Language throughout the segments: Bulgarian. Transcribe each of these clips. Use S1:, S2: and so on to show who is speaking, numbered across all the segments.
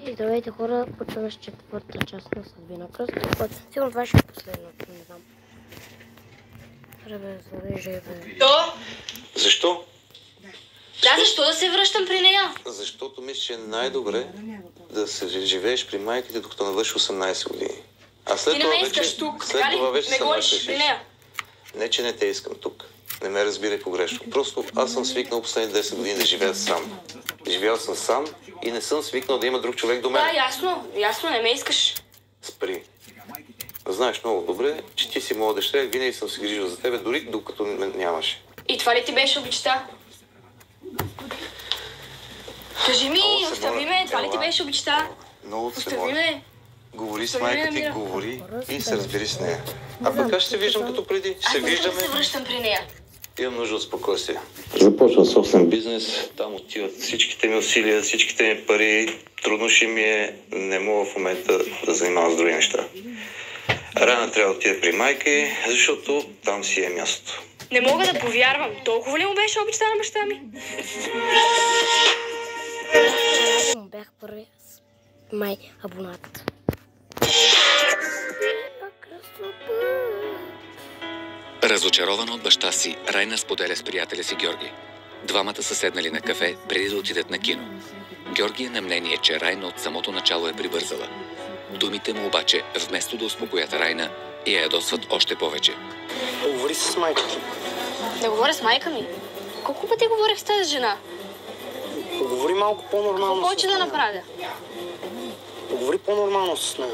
S1: И здравейте хора, почваме с четвърта част на Съдбина кръст. Сигурно това ще е последното, не знам. Ребе, зарежай, бе.
S2: Защо?
S3: Да, защо да се връщам при нея?
S2: Защото мисля, че е най-добре да се живееш при майките, докато навършиш 18 години. А след
S3: ти не ме искаш тук,
S2: след това вече
S3: не
S2: сама
S3: ходиш
S2: ще
S3: при нея.
S2: Не, че не те искам тук. Не ме разбирай погрешно. Просто аз съм свикнал последните 10 години да живея сам. Живял съм сам и не съм свикнал да има друг човек до мен.
S3: Да, ясно, не ме искаш.
S2: Спри. Знаеш много добре, че ти си моя дъщеря и винаги съм се грижил за тебе, дори докато ме нямаше.
S3: И това ли ти беше обичта? Кажи ми, остави ме, това ли ти беше обичта?
S2: Много се
S3: Остави
S2: моля.
S3: ме.
S2: Говори с майка ти, говори и се разбери с нея. А пък аз ще се виждам като преди. Ще се виждаме.
S3: Аз се връщам при нея.
S2: Имам нужда от спокойствие. Започвам собствен бизнес. Там отиват всичките ми усилия, всичките ми пари. Трудно ще ми е. Не мога в момента да занимавам с други неща. Рана трябва да отида при майка ѝ, защото там си е мястото.
S3: Не мога да повярвам. Толкова ли му беше обичта на баща ми?
S1: Бях първи май абонат.
S4: Разочарована от баща си, Райна споделя с приятеля си Георги. Двамата са седнали на кафе, преди да отидат на кино. Георги е на мнение, че Райна от самото начало е прибързала. Думите му обаче, вместо да успокоят Райна, я ядосват още повече.
S5: Говори с майка ти.
S3: Да говоря с майка ми? Колко пъти говорих с тази жена?
S5: Говори малко по-нормално.
S3: Какво повече да направя?
S5: Говори по-нормално с нея.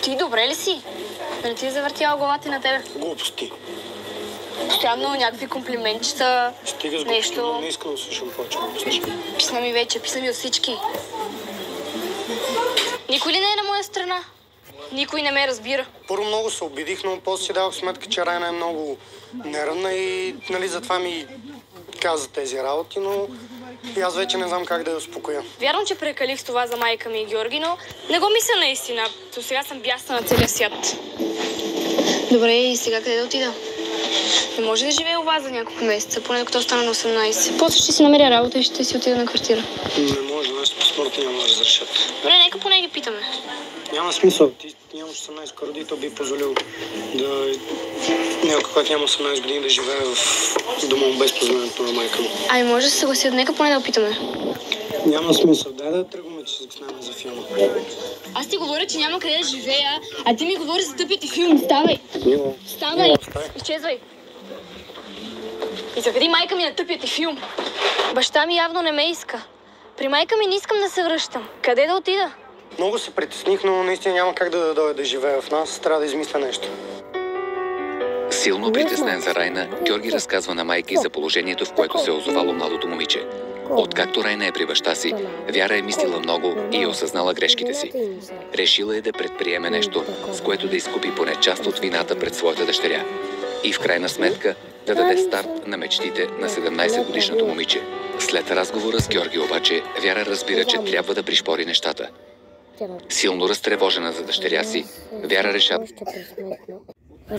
S3: Ти добре ли си? Да не ти е завъртяла главата на тебе?
S5: Глупости.
S3: Постоянно някакви комплиментчета,
S5: Стига с глупости,
S3: нещо.
S5: не искам да слушам повече глупости.
S3: Писна ми вече, писна ми от всички. Никой ли не е на моя страна? Никой не ме разбира.
S5: Първо много се обидих, но после си давах сметка, че Райна е много нервна и нали, затова ми каза тези работи, но и аз вече не знам как да я успокоя.
S3: Вярвам, че прекалих с това за майка ми и Георги, но не го мисля наистина. До сега съм бясна на целия свят. Добре, и сега къде да отида? Не може да живея у вас за няколко месеца, поне докато стана на 18. После ще си намеря работа и ще си отида на квартира.
S5: Не може, нашите паспорти няма да разрешат.
S3: Добре, нека поне ги питаме.
S5: Няма смисъл. Ти нямаш 18, ако родител би позволил да някой, който няма 18 години да живее в дома без познането на майка му.
S3: Ай, може да се съгласят, нека поне да опитаме.
S5: Няма смисъл. Дай да тръгваме, че се заснеме за филма.
S3: Аз ти говоря, че няма къде да живея, а ти ми говориш за тъпия ти филм. Ставай!
S5: Мило.
S3: Ставай! Изчезвай! И заведи майка ми на тъпия ти филм. Баща ми явно не ме иска. При майка ми не искам да се връщам. Къде да отида?
S5: Много се притесних, но наистина няма как да дойде да живее в нас. Трябва да измисля нещо.
S4: Силно притеснен за Райна, Георги разказва на майка за положението, в което се е озовало младото момиче. Откакто Райна е при баща си, Вяра е мислила много и е осъзнала грешките си. Решила е да предприеме нещо, с което да изкупи поне част от вината пред своята дъщеря. И в крайна сметка да даде старт на мечтите на 17-годишното момиче. След разговора с Георги обаче, Вяра разбира, че трябва да пришпори нещата. Силно разтревожена за дъщеря си, Вяра решава...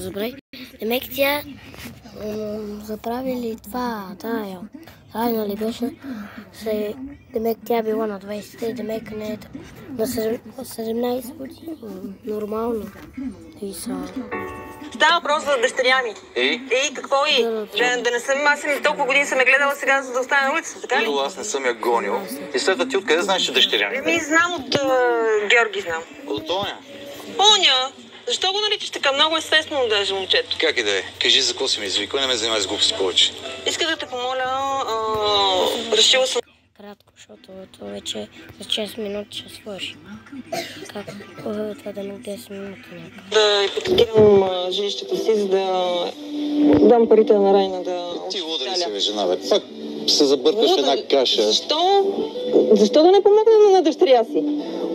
S1: Добре, демек тя заправили това, тая. Райна ли беше? Демек тя била на 20 и демек не е на 17 години. Нормално. И са...
S6: Става въпрос за дъщеря ми.
S2: Ей,
S6: Какво и? Да не съм аз и толкова години съм я гледала сега, за да остане на улицата, така ли?
S2: първо аз не съм я гонил. И след това ти откъде знаеш, че дъщеря ми?
S6: Ми знам от Георги, знам.
S2: От Тоня.
S6: Оня, защо го наричаш така? Много естествено даже момчето.
S2: Как и да е? Кажи за какво си ми извиква, не ме занимай с глупости повече.
S6: Иска да те помоля, решила съм...
S1: Кратко, защото това вече за 6 минути ще свърши. Как това да ми 10 минути някак?
S6: Да ипотекирам жилището си, за да дам парите на Райна да...
S2: Ти луда ли си, бе, жена, бе? Пак се забъркаш в една каша.
S6: Защо да не помогна на дъщеря си?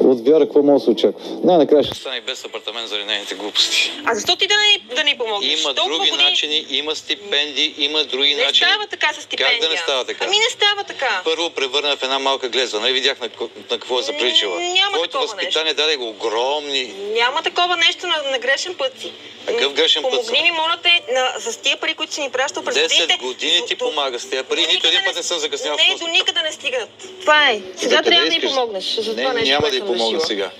S2: От Вяра какво може да се очаква? Най-накрая ще стане без апартамент заради нейните глупости.
S6: А защо ти да ни помогнеш?
S2: Има други начини, има стипендии, има други
S6: Не
S2: начини.
S6: става така с стипендия.
S2: Как да не става така?
S6: Ами не става така.
S2: Първо превърна в една малка глеза. Нали видях на какво е заприличила?
S6: Няма
S2: Твоето
S6: такова
S2: възпитание даде го огромни.
S6: Няма такова нещо на грешен път си.
S2: Какъв грешен път?
S6: Помогни ми, моля те, с тия пари, които си ни пращал през годините.
S2: 10 години ти помага с тези пари, нито един път не съм закъснял.
S6: Не, до никъде не стигат. Това е. Сега трябва да й помогнеш за това нещо,
S2: няма да й
S6: което съм
S2: помогна
S6: решила.
S2: сега.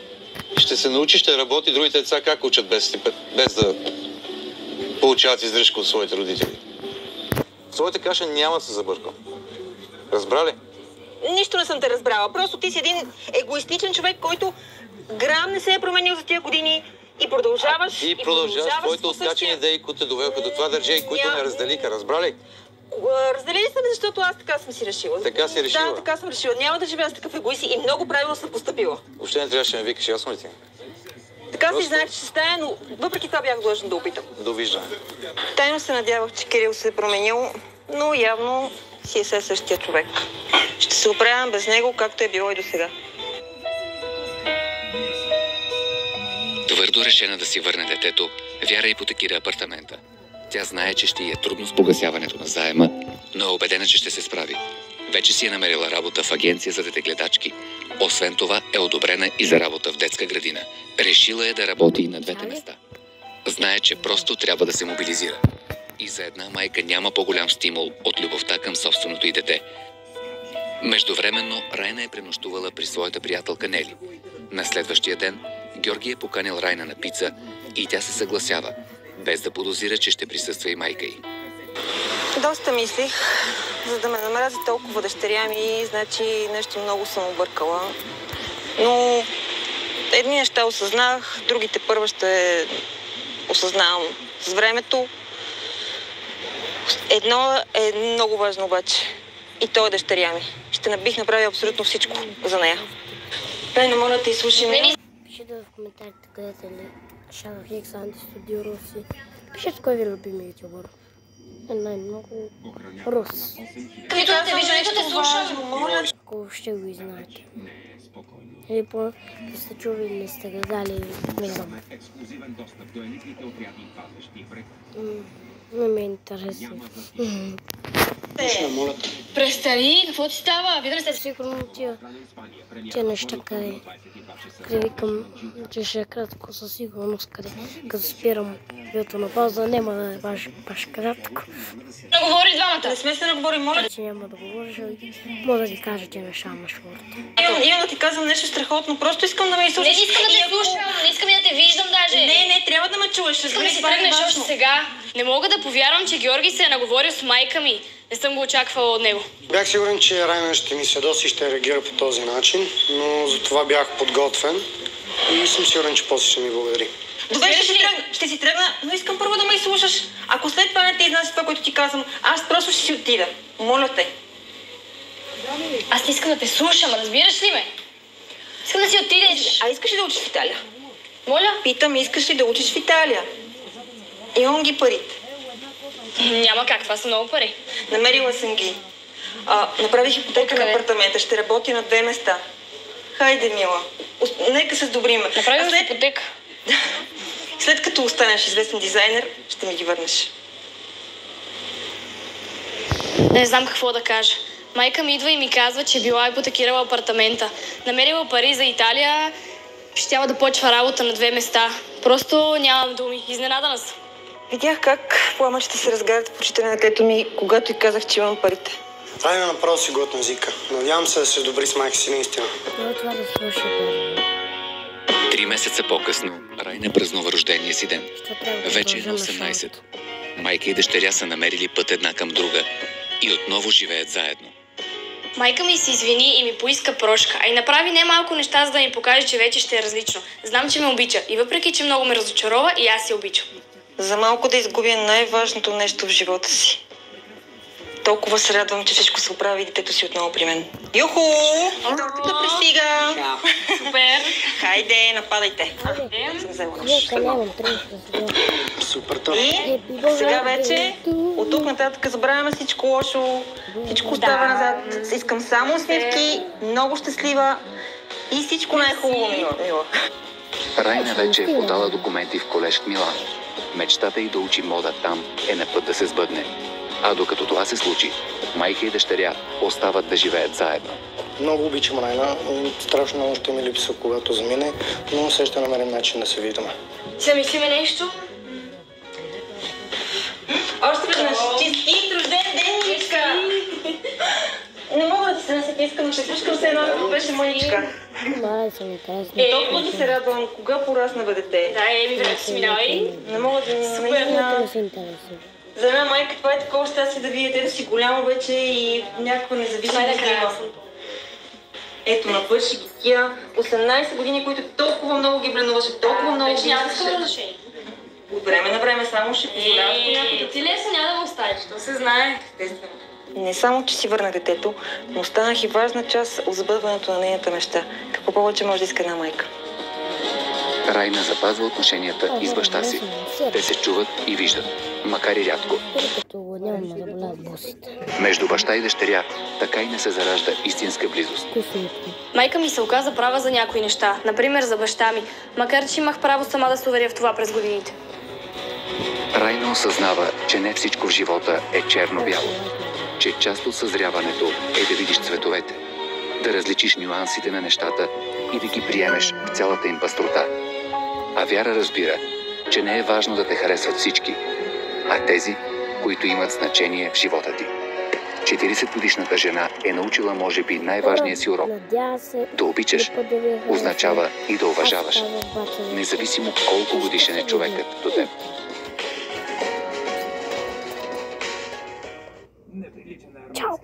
S2: Ще се научи, ще работи. Другите деца как учат без да получават издръжка от своите родители? В своята каша няма да се забъркам. Разбрали?
S6: Нищо не съм те разбрала. Просто ти си един егоистичен човек, който грам не се е променил за тия години и продължаваш.
S2: И продължаваш твоите откачени идеи, които те довелоха до това държа и които не разделиха. Разбрали?
S6: Разделили са ме, защото аз така съм си решила.
S2: Така си решила?
S6: Да, така съм решила. Няма да живея с такъв егоист и много правилно съм поступила.
S2: Въобще не трябваше да ме викаш, ясно ли ти?
S6: Така си знаех, че ще стане, но въпреки това бях длъжна да опитам.
S2: Довиждане.
S6: Тайно се надявах, че Кирил се е променил, но явно си е все същия човек. Ще се оправям без него, както е било и до сега.
S4: Твърдо решена да си върне детето, Вяра ипотекира апартамента. Тя знае, че ще й е трудно с погасяването на заема, но е убедена, че ще се справи. Вече си е намерила работа в агенция за детегледачки. Освен това е одобрена и за работа в детска градина. Решила е да работи и на двете места. Знае, че просто трябва да се мобилизира. И за една майка няма по-голям стимул от любовта към собственото й дете. Междувременно Райна е пренощувала при своята приятелка Нели. На следващия ден Георги е поканил Райна на пица и тя се съгласява, без да подозира, че ще присъства и майка й.
S6: Доста мислих, за да ме намрази толкова дъщеря ми, значи нещо много съм объркала. Но едни неща осъзнах, другите първа ще осъзнавам с времето. Едно е много важно обаче и то е дъщеря ми. Бих направила абсолютно всичко за нея. Пейно, моля те, изслушай ме.
S1: Пишете в коментарите къде сте ли Shadow Hicks, Anti-Studio Руси. Пишете кой ви е любим ютубър. Най-много Рус.
S3: Нито те виждам, нито те слушам.
S1: Ако ще го знаете. Или по сте чули или сте гледали, не знам. Не ме е интересно.
S3: Престани, какво ти става? Видали сте
S1: Сигурно тия неща къде викам, че ще е кратко със сигурност къде. Като спирам видеото на пауза, няма да е баш кратко.
S3: да говори двамата?
S6: Не сме се наговори, моля.
S1: Че няма да говориш, мога да ви кажа тия неща на шорта.
S6: Имам да ти казвам нещо страхотно, просто искам да ме
S3: Не
S6: изслушаш.
S3: искам да те слушам, не искам и да те виждам даже.
S6: Не, трябва да ме чуеш.
S3: Искам да си тръгнеш още сега. Не мога да повярвам, че Георги се е наговорил с майка ми. Не съм го очаквала от него.
S5: Бях сигурен, че Райна ще ми седоси и ще реагира по този начин, но за това бях подготвен и съм сигурен, че после ще ми благодари.
S6: Добре, ще си тръгна, но искам първо да ме изслушаш. Ако след това не те изнася това, което ти казвам, аз просто ще си отида. Моля те.
S3: Аз не искам да те слушам, разбираш ли ме? Искам да си отидеш.
S6: А искаш ли да учиш в Италия?
S3: Моля?
S6: Питам, искаш ли да учиш в Италия? Имам ги парите.
S3: Няма как, това са много пари.
S6: Намерила съм ги. Направих ипотека на апартамента. Ще работя на 2 места. Хайде, мила. Нека се сдобриме.
S3: Направим ипотека.
S6: След като останеш известен дизайнер, ще ми ги върнеш.
S3: Не знам какво да кажа. Майка ми идва и ми казва, че била ипотекирала апартамента. Намерила пари за Италия, щяла да почва работа на 2 места. Просто нямам думи. Изненадана съм.
S6: Видях как пламъчета се разгарят по очите на детето ми, когато й казах, че имам парите.
S5: Райна направо си готна езика. Надявам се да се добри с майка си наистина.
S1: Това да слуша.
S4: 3 месеца по-късно Райна празнува рождения си ден. Вече е на 18. Майка и дъщеря са намерили път една към друга и отново живеят заедно.
S3: Майка ми се извини и ми поиска прошка, а и направи немалко неща, за да ми покаже, че вече ще е различно. Знам, че ме обича и въпреки, че много ме разочарова, и аз я обичам.
S6: За малко да изгубя най-важното нещо в живота си. Толкова се радвам, че всичко се оправи и детето си отново при мен. Юху! Тортата пристига!
S3: Супер!
S6: Хайде, нападайте!
S5: Супер топ.
S6: И сега вече, от тук нататък забравяме всичко лошо, всичко остава назад. Искам само усмивки, много щастлива и всичко най-хубаво, мила.
S4: Райна вече е подала документи в колеж в Милан. Мечтата й да учи мода там е на път да се сбъдне. А докато това се случи, майка и дъщеря остават да живеят заедно.
S5: Много обичам Райна. Страшно много ще ми липсва, когато замине, но все ще намерим начин да се видим.
S3: Замислиме нещо?
S6: Още веднъж, честит рожден ден, Мишка! но се пускам се едно, ако беше мъничка.
S1: Май съм интересно.
S6: Толкова да се радвам, кога порасна бе дете.
S3: Да, времето си минава и...
S6: Не мога да наистина...
S1: Не се интересува.
S6: За една майка това е такова щастие да види детето си голямо вече и някаква независимост да има. Ето, навърши ги тия 18 години, които толкова много ги бленуваше, толкова много ги
S3: разрешение.
S6: От време на време само ще позволяваш понякога.
S3: Ти лесно няма да го оставиш, то се знае.
S6: Естествено. Не само, че си върнах детето, но станах и важна част от забърването на нейната мечта. Какво повече може да иска една майка?
S4: Райна запазва отношенията и с баща си. Те се чуват и виждат, макар и рядко.
S1: Като го нямам да болят босите.
S4: Между баща и дъщеря така и не се заражда истинска близост.
S1: Вкуснито.
S3: Майка ми се оказа права за някои неща, например за баща ми, макар че имах право сама да се уверя в това през годините.
S4: Райна осъзнава, че не всичко в живота е черно-бяло. Че част от съзряването е да видиш цветовете, да различиш нюансите на нещата и да ги приемеш в цялата им пъстрота. А Вяра разбира, че не е важно да те харесват всички, а тези, които имат значение в живота ти. 40-годишната жена е научила може би най-важния си урок. Да обичаш означава и да уважаваш, независимо колко годишен е човекът до теб.
S1: Чао!